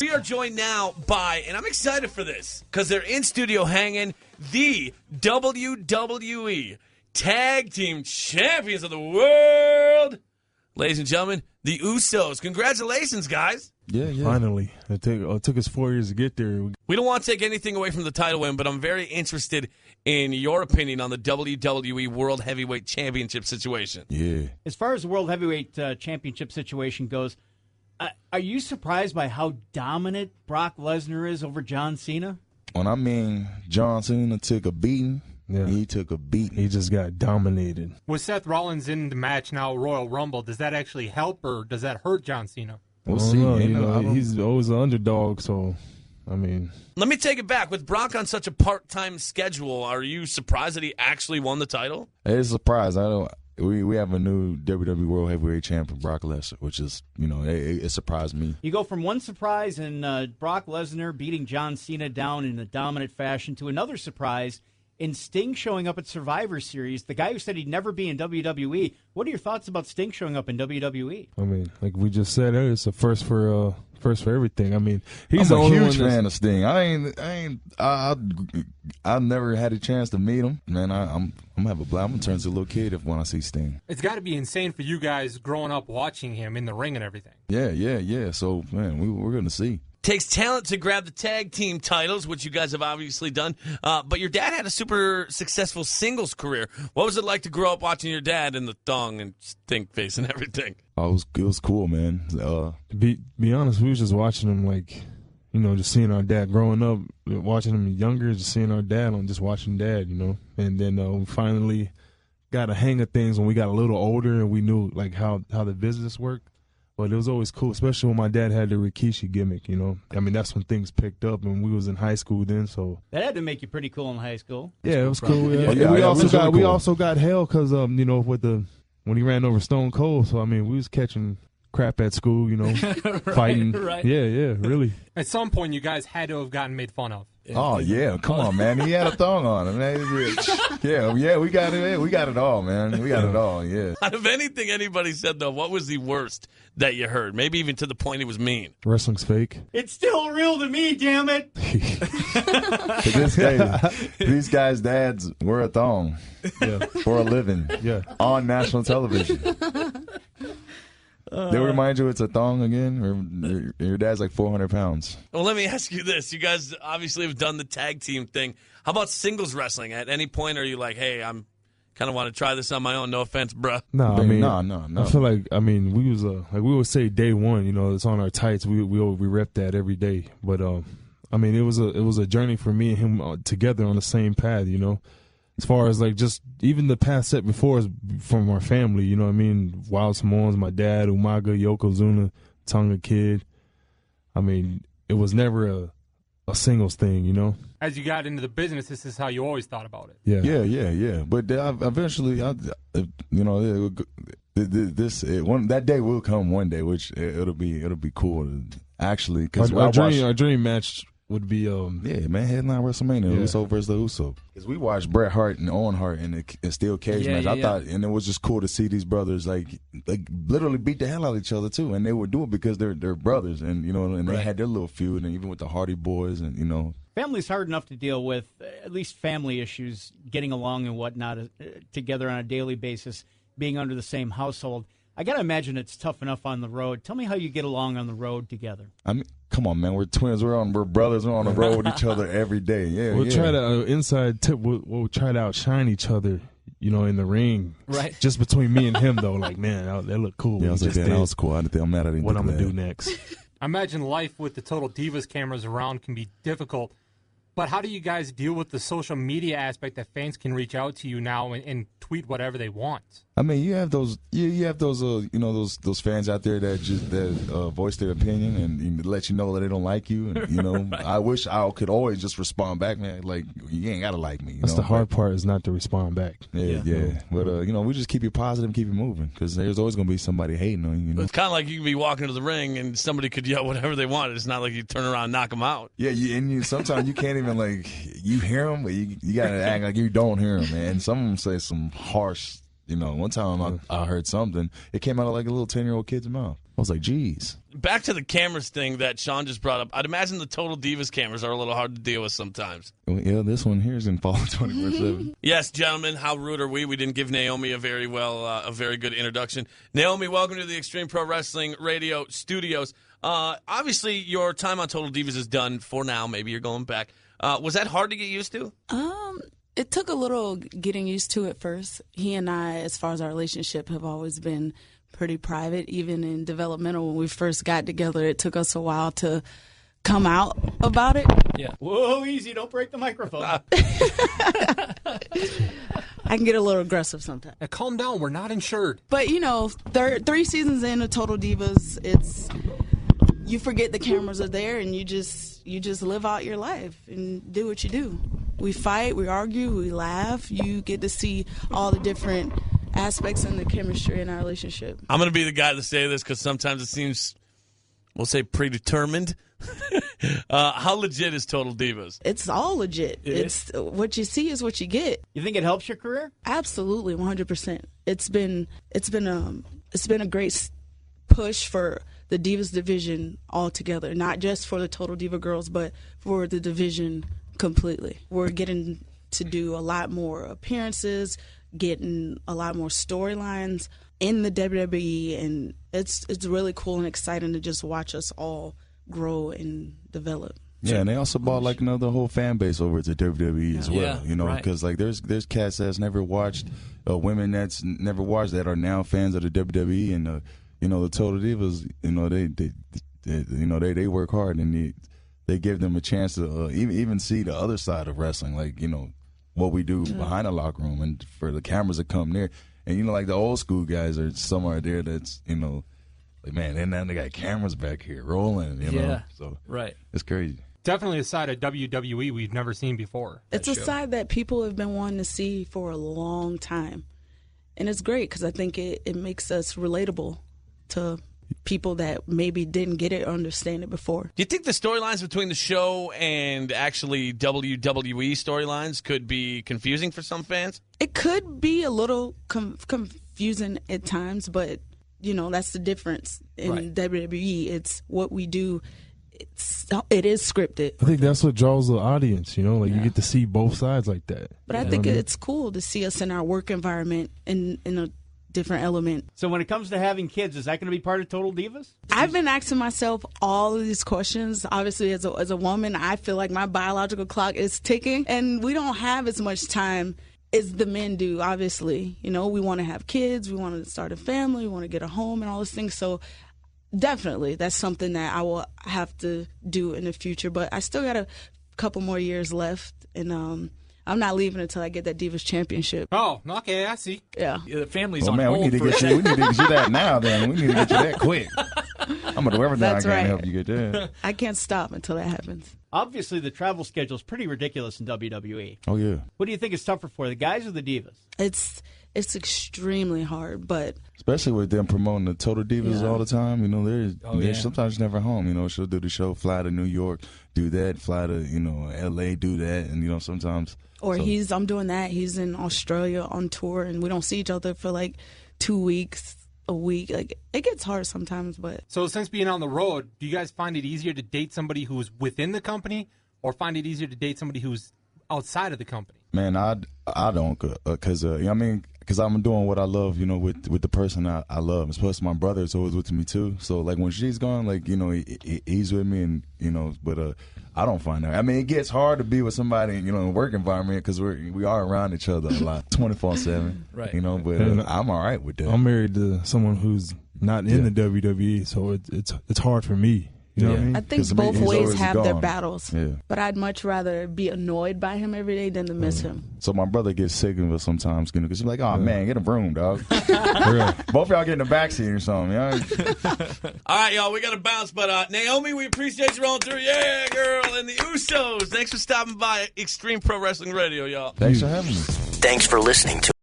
We are joined now by, and I'm excited for this, because they're in studio hanging, the WWE Tag Team Champions of the World. Ladies and gentlemen, the Usos. Congratulations, guys. Yeah. Finally. It took us 4 years to get there. We don't want to take anything away from the title win, but I'm very interested in your opinion on the WWE World Heavyweight Championship situation. Yeah. As far as the World Heavyweight Championship situation goes, are you surprised by how dominant Brock Lesnar is over John Cena? John Cena took a beating. Yeah. He took a beating. He just got dominated. With Seth Rollins in the match now, Royal Rumble, does that actually help or does that hurt John Cena? We'll see. He's always an underdog, so, Let me take it back. With Brock on such a part-time schedule, are you surprised that he actually won the title? It's a surprise. We have a new WWE World Heavyweight Champion, Brock Lesnar, which is, it surprised me. You go from one surprise in Brock Lesnar beating John Cena down in a dominant fashion to another surprise in Sting showing up at Survivor Series, the guy who said he'd never be in WWE. What are your thoughts about Sting showing up in WWE? Like we just said, it's a first for everything. He's I'm the a only huge one fan of Sting. I've never had a chance to meet him. Man, I'm gonna turn to a little kid when I see Sting. It's got to be insane for you guys growing up watching him in the ring and everything. Yeah. So, man, we're gonna see. Takes talent to grab the tag team titles, which you guys have obviously done. But your dad had a super successful singles career. What was it like to grow up watching your dad in the thong and stink face and everything? Oh, it was cool, man. To be honest, we was just watching him, just seeing our dad growing up, watching him younger, just seeing our dad just watching dad, And then we finally got a hang of things when we got a little older and we knew how the business worked. But it was always cool, especially when my dad had the Rikishi gimmick, that's when things picked up, and we was in high school then, so. That had to make you pretty cool in high school. Yeah, it was cool. Yeah. We also got hell because, when he ran over Stone Cold, so, we was catching crap at school, fighting. Right. Yeah, really. At some point, you guys had to have gotten made fun of. Oh yeah, come on, man. He had a thong on him. Yeah, we got it. We got it all, man. We got it all. Yeah. Out of anything anybody said, though, what was the worst that you heard? Maybe even to the point it was mean. Wrestling's fake. It's still real to me, damn it. To this day, these guys' dads wear a thong for a living on national television. They remind you it's a thong again? Or your dad's like 400 pounds. Well, let me ask you this. You guys obviously have done the tag team thing. How about singles wrestling? At any point are you like, hey, I'm kind of want to try this on my own? No offense, bruh. No. I feel we was we would say day one, it's on our tights. We rep that every day. But it was a journey for me and him together on the same path, As far as just even the past set before is from our family, Wild Samoans, my dad, Umaga, Yokozuna, Tonga Kid. It was never a singles thing, As you got into the business, this is how you always thought about it. Yeah. But eventually, that day will come one day, which it'll be cool to actually. Because our dream match would be headline WrestleMania, Uso versus the Uso. Because we watched Bret Hart and Owen Hart in a steel cage match. I thought, and it was just cool to see these brothers literally beat the hell out of each other too, and they would do it because they're brothers, and they had their little feud, and even with the Hardy Boys, and Family's hard enough to deal with, at least family issues, getting along and whatnot together on a daily basis, being under the same household. I got to imagine it's tough enough on the road. Tell me how you get along on the road together. Come on, man. We're twins. We're brothers. We're on the road with each other every day. Yeah, we'll try to inside tip. We'll try to outshine each other. In the ring. Right. Just between me and him, though. Man, that looked cool. Yeah, that was cool. I'm mad I didn't. What I'm gonna do next? I imagine life with the Total Divas cameras around can be difficult. But how do you guys deal with the social media aspect that fans can reach out to you now and tweet whatever they want? You have those those fans out there that just voice their opinion and let you know that they don't like you. And I wish I could always just respond back, man. Like, you ain't gotta like me. That's the hard part, is not to respond back. Yeah. But we just keep you positive, and keep you moving, because there's always gonna be somebody hating on you. But it's kind of like you can be walking to the ring and somebody could yell whatever they want. It's not like you turn around and knock them out. Yeah, sometimes you can't even you hear them, but you gotta act like you don't hear them, man. Some of them say some harsh. One time I heard something. It came out of like a little 10-year-old kid's mouth. I was like, geez. Back to the cameras thing that Sean just brought up. I'd imagine the Total Divas cameras are a little hard to deal with sometimes. Well, yeah, this one here is in fall 24/7. Yes, gentlemen, how rude are we? We didn't give Naomi a very good introduction. Naomi, welcome to the Extreme Pro Wrestling Radio studios. Obviously, your time on Total Divas is done for now. Maybe you're going back. Was that hard to get used to? It took a little getting used to at first. He and I, as far as our relationship, have always been pretty private. Even in developmental, when we first got together, it took us a while to come out about it. Yeah. Whoa, easy. Don't break the microphone. I can get a little aggressive sometimes. Now, calm down. We're not insured. But, 3 seasons in of Total Divas, you forget the cameras are there, and you just live out your life and do what you do. We fight, we argue, we laugh. You get to see all the different aspects in the chemistry in our relationship. I'm going to be the guy to say this because sometimes it seems, we'll say, predetermined. How legit is Total Divas? It's all legit. It's what you see is what you get. You think it helps your career? Absolutely, 100%. It's been a great push for the Divas division altogether, not just for the Total Diva girls, but for the division completely. We're getting to do a lot more appearances, getting a lot more storylines in the WWE, and it's really cool and exciting to just watch us all grow and develop. Yeah, and they also bought like another whole fan base over to WWE as well. Yeah, because like there's cats that's never watched, women that's never watched that are now fans of the WWE, and the Total Divas. They work hard, and they give them a chance to even see the other side of wrestling, like what we do behind the locker room, and for the cameras to come there, and like the old school guys are somewhere there that's like, man, and now they got cameras back here rolling, so right, it's crazy. Definitely a side of WWE we've never seen before. It's a side that people have been wanting to see for a long time, and it's great because I think it makes us relatable to people that maybe didn't get it or understand it before. Do you think the storylines between the show and actually WWE storylines could be confusing for some fans? It could be a little confusing at times, but that's the difference in WWE. It's what we do. It is scripted. I think that's what draws the audience. You get to see both sides like that. But I think it's cool to see us in our work environment in a different element. So when it comes to having kids, is that going to be part of Total Divas? I've been asking myself all of these questions. Obviously, as a woman, I feel like my biological clock is ticking, and we don't have as much time as the men do, obviously. We want to have kids, we want to start a family, we want to get a home and all those things. So definitely, that's something that I will have to do in the future. But I still got a couple more years left, and I'm not leaving until I get that Divas Championship. Oh, okay, I see. Yeah. The family's Oh on man, hold we need to get you that now. Then we need to get you that quick. I'm gonna do everything That's I can right. to help you get that. I can't stop until that happens. Obviously, the travel schedule is pretty ridiculous in WWE. Oh yeah. What do you think is tougher for the guys or the divas? It's extremely hard, but Especially with them promoting the Total Divas all the time, they're sometimes never home. She'll do the show, fly to New York, do that, fly to L.A., do that, and sometimes. I'm doing that. He's in Australia on tour, and we don't see each other for like 2 weeks, a week. Like it gets hard sometimes, but. So since being on the road, do you guys find it easier to date somebody who's within the company, or find it easier to date somebody who's outside of the company? Man, I don't, because I'm doing what I love, with the person I love. Plus, my brother is always with me too. So, like when she's gone, he's with me, and but I don't find that. I mean, it gets hard to be with somebody, in a work environment because we are around each other a lot, 24/7. Right. But I'm all right with that. I'm married to someone who's not in the WWE, so it's hard for me. You know what I mean? I think 'Cause both he's ways always have their gone. battles. Yeah. But I'd much rather be annoyed by him every day than to miss him. So my brother gets sick of us sometimes, because he's like, "Oh man, get a broom, dog." Both of y'all get in the backseat or something. All right, y'all, we got to bounce. But Naomi, we appreciate you rolling through. Yeah, girl. And the Usos, thanks for stopping by Extreme Pro Wrestling Radio, y'all. Thanks for having me. Thanks for listening to